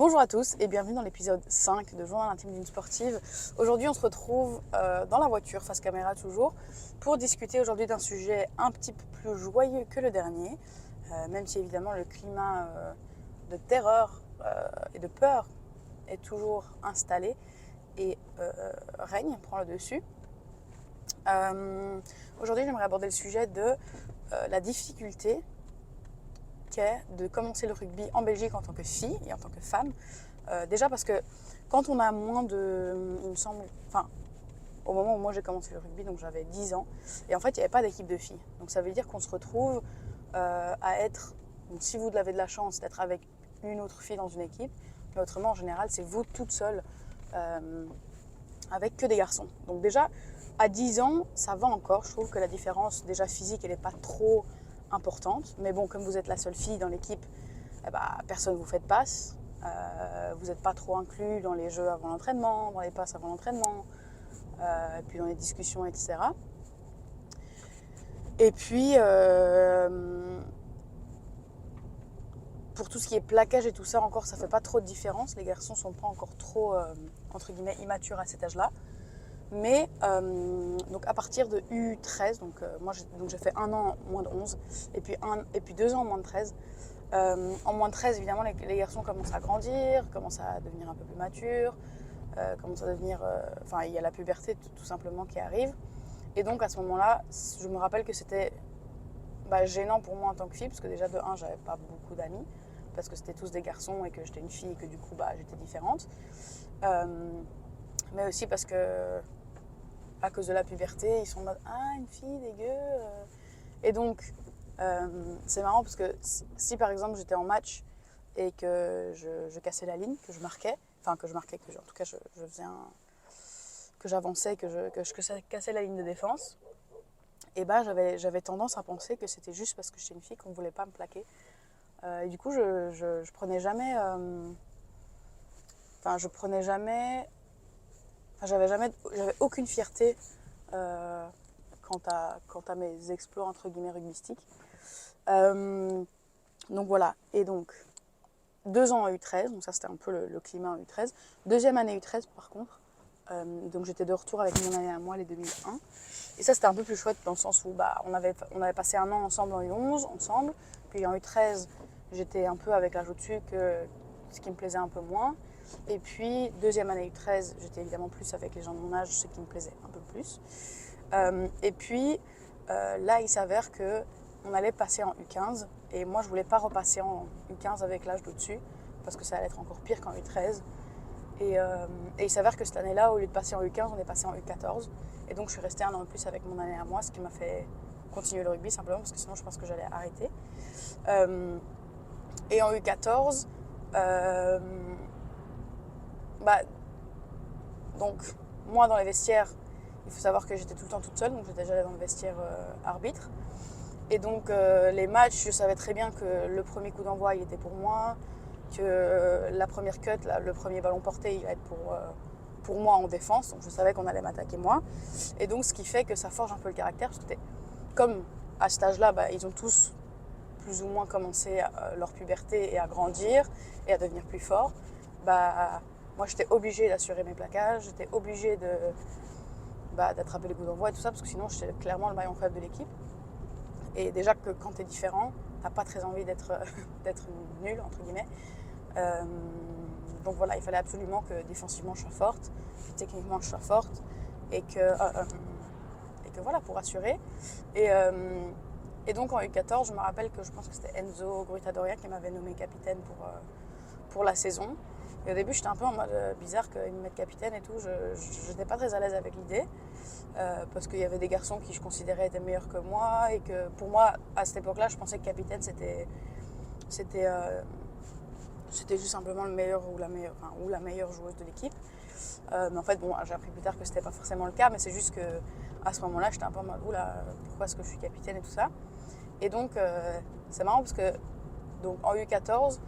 Bonjour à tous et bienvenue dans l'épisode 5 de Journal intime d'une sportive. Aujourd'hui on se retrouve dans la voiture, face caméra toujours, pour discuter aujourd'hui d'un sujet un petit peu plus joyeux que le dernier, même si évidemment le climat de terreur et de peur est toujours installé et règne, prend le dessus. Aujourd'hui j'aimerais aborder le sujet de la difficulté qu'est de commencer le rugby en Belgique en tant que fille et en tant que femme. Déjà parce que quand on a moins de, il me semble, enfin au moment où moi j'ai commencé le rugby, donc j'avais 10 ans, et en fait il n'y avait pas d'équipe de filles. Donc ça veut dire qu'on se retrouve à être, donc si vous avez de la chance d'être avec une autre fille dans une équipe, mais autrement en général c'est vous toute seule avec que des garçons. Donc déjà à 10 ans ça va encore, je trouve que la différence déjà physique elle n'est pas trop importante, mais bon, comme vous êtes la seule fille dans l'équipe, eh ben, personne ne vous fait de passe, vous n'êtes pas trop inclus dans les jeux avant l'entraînement, dans les passes avant l'entraînement, et puis dans les discussions, etc. Et puis, pour tout ce qui est plaquage et tout ça, encore, ça fait pas trop de différence. Les garçons sont pas encore trop, entre guillemets, immatures à cet âge-là. Mais donc à partir de U13, donc moi j'ai fait un an moins de 11 et puis 2 ans moins de 13. En moins de 13, évidemment, les garçons commencent à grandir, commencent à devenir un peu plus matures, commencent à devenir... Enfin, il y a la puberté tout simplement qui arrive. Et donc à ce moment-là, je me rappelle que c'était gênant pour moi en tant que fille, parce que déjà de 1, j'avais pas beaucoup d'amis, parce que c'était tous des garçons et que j'étais une fille et que du coup j'étais différente. Mais aussi parce que à cause de la puberté, ils sont en mode « Ah, une fille, dégueu !» Et donc, c'est marrant parce que si par exemple j'étais en match et que je cassais la ligne, que je marquais, en tout cas je faisais que j'avançais, que je cassais la ligne de défense, et j'avais tendance à penser que c'était juste parce que j'étais une fille qu'on ne voulait pas me plaquer. Et du coup, je prenais jamais... j'avais aucune fierté quant à mes exploits entre guillemets rugbystiques. Donc voilà, et donc 2 ans en U13, donc ça c'était un peu le climat en U13. Deuxième année U13 par contre, donc j'étais de retour avec mon année à moi, les 2001. Et ça c'était un peu plus chouette dans le sens où on avait passé un an ensemble en U11, ensemble. Puis en U13, j'étais un peu avec l'âge au-dessus, ce qui me plaisait un peu moins. Et puis deuxième année U13, j'étais évidemment plus avec les gens de mon âge, ce qui me plaisait un peu plus. Et puis là il s'avère qu'on allait passer en U15. Et moi je voulais pas repasser en U15 avec l'âge d'au-dessus, parce que ça allait être encore pire qu'en U13. Et il s'avère que cette année-là, au lieu de passer en U15, on est passé en U14. Et donc je suis restée un an de plus avec mon année à moi, ce qui m'a fait continuer le rugby simplement, parce que sinon je pense que j'allais arrêter. Et en U14, donc moi dans les vestiaires, il faut savoir que j'étais tout le temps toute seule, donc j'étais déjà dans le vestiaire arbitre. Et donc les matchs, je savais très bien que le premier coup d'envoi, il était pour moi, que la première cut, le premier ballon porté, il va être pour moi en défense. Donc je savais qu'on allait m'attaquer moi. Et donc ce qui fait que ça forge un peu le caractère, parce que comme à cet âge-là, ils ont tous plus ou moins commencé leur puberté et à grandir et à devenir plus forts. Moi j'étais obligée d'assurer mes plaquages, j'étais obligée d'attraper les coups d'envoi et tout ça, parce que sinon j'étais clairement le maillon faible de l'équipe. Et déjà que quand t'es différent, t'as pas très envie d'être nul, entre guillemets. Donc voilà, il fallait absolument que défensivement je sois forte, que techniquement je sois forte, et que voilà, pour assurer. Et donc en U14, je me rappelle que je pense que c'était Enzo Gruitadoria qui m'avait nommé capitaine pour la saison. Et au début, j'étais un peu en mode bizarre qu'ils me mettent capitaine et tout. Je n'étais pas très à l'aise avec l'idée. Parce qu'il y avait des garçons qui je considérais étaient meilleurs que moi. Et que pour moi, à cette époque-là, je pensais que capitaine, c'était juste simplement le meilleur ou la meilleure joueuse de l'équipe. Mais en fait, j'ai appris plus tard que c'était pas forcément le cas. Mais c'est juste que à ce moment-là, j'étais un peu en mode oula, pourquoi est-ce que je suis capitaine et tout ça. Et donc, c'est marrant parce que donc, en U14,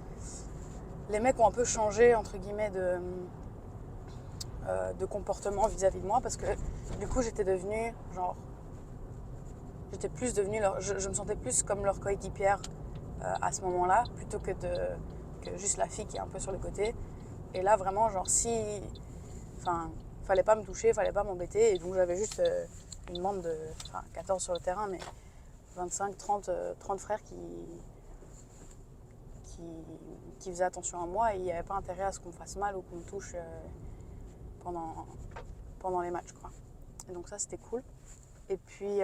les mecs ont un peu changé, entre guillemets, de comportement vis-à-vis de moi, parce que du coup, j'étais plus devenue je me sentais plus comme leur coéquipière à ce moment-là, plutôt que avec juste la fille qui est un peu sur le côté. Et là, vraiment, genre, enfin, fallait pas me toucher, fallait pas m'embêter. Et donc, j'avais juste une bande de... Enfin, 14 sur le terrain, mais 25, 30 frères qui faisaient attention à moi. Et il n'y avait pas intérêt à ce qu'on me fasse mal ou qu'on me touche pendant les matchs, quoi. Et donc, ça, c'était cool. Et puis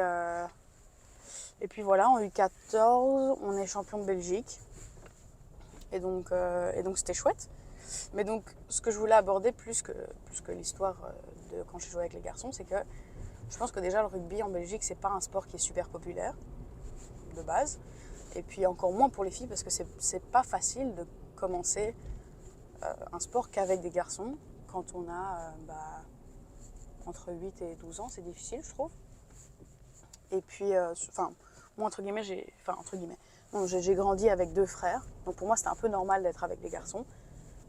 voilà, en U14, on est champion de Belgique. Et donc c'était chouette. Mais donc, ce que je voulais aborder plus que l'histoire de quand j'ai joué avec les garçons, c'est que je pense que déjà le rugby en Belgique, c'est pas un sport qui est super populaire de base. Et puis encore moins pour les filles, parce que c'est pas facile de commencer un sport qu'avec des garçons. Quand on a entre 8 et 12 ans, c'est difficile, je trouve. Et puis, moi, entre guillemets, j'ai grandi avec 2 frères. Donc pour moi, c'était un peu normal d'être avec des garçons.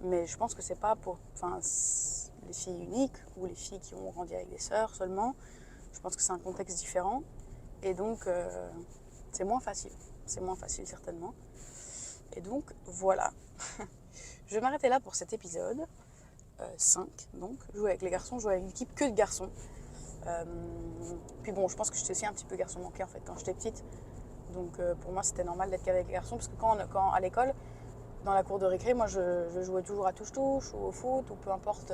Mais je pense que c'est pas pour les filles uniques ou les filles qui ont grandi avec des sœurs seulement. Je pense que c'est un contexte différent. Et donc, c'est moins facile. C'est moins facile, certainement. Et donc, voilà. Je vais m'arrêter là pour cet épisode 5. Donc, jouer avec les garçons, jouer avec une équipe que de garçons. Puis bon, je pense que j'étais aussi un petit peu garçon manqué en fait quand j'étais petite. Donc pour moi, c'était normal d'être qu'avec les garçons. Parce que quand à l'école, dans la cour de récré, moi je jouais toujours à touche-touche ou au foot ou peu importe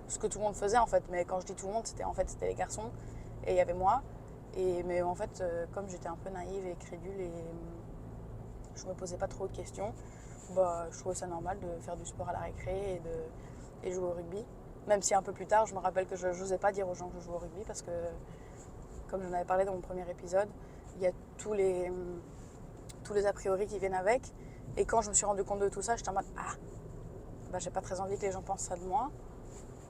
ce que tout le monde faisait en fait. Mais quand je dis tout le monde, c'était les garçons et il y avait moi. Mais en fait, comme j'étais un peu naïve et crédule et je me posais pas trop de questions, je trouvais ça normal de faire du sport à la récré et jouer au rugby. Même si un peu plus tard, je me rappelle que je n'osais pas dire aux gens que je jouais au rugby parce que, comme j'en avais parlé dans mon premier épisode, il y a tous les a priori qui viennent avec. Et quand je me suis rendu compte de tout ça, j'étais en mode j'ai pas très envie que les gens pensent ça de moi.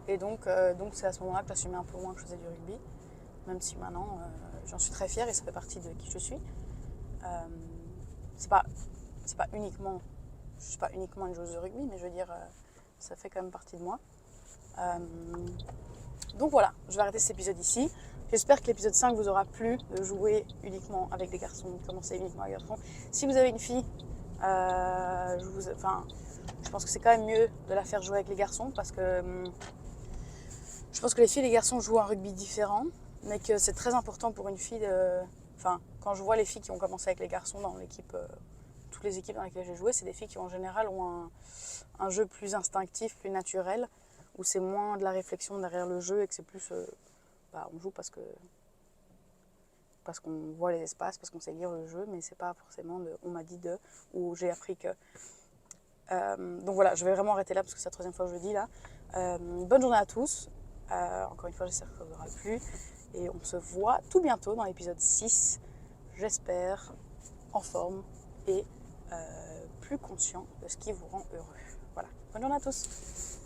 Et donc c'est à ce moment-là que j'assumais un peu moins que je faisais du rugby. Même si maintenant, j'en suis très fière et ça fait partie de qui je suis. C'est pas uniquement... Je suis pas uniquement une joueuse de rugby, mais je veux dire, ça fait quand même partie de moi. Donc voilà, je vais arrêter cet épisode ici. J'espère que l'épisode 5 vous aura plu de jouer uniquement avec des garçons, de commencer uniquement avec des garçons. Si vous avez une fille, je pense que c'est quand même mieux de la faire jouer avec les garçons parce que je pense que les filles et les garçons jouent un rugby différent, mais que c'est très important pour une fille quand je vois les filles qui ont commencé avec les garçons dans l'équipe, toutes les équipes dans lesquelles j'ai joué, c'est des filles qui en général ont un jeu plus instinctif, plus naturel, où c'est moins de la réflexion derrière le jeu et que c'est plus on joue parce qu'on voit les espaces, parce qu'on sait lire le jeu, mais c'est pas forcément on m'a dit ou j'ai appris que. Donc voilà, je vais vraiment arrêter là parce que c'est la 3e fois que je le dis là. Bonne journée à tous. Encore une fois, j'espère que ça vous aura plu. Et on se voit tout bientôt dans l'épisode 6, j'espère, en forme et plus conscient de ce qui vous rend heureux. Voilà, bonne journée à tous.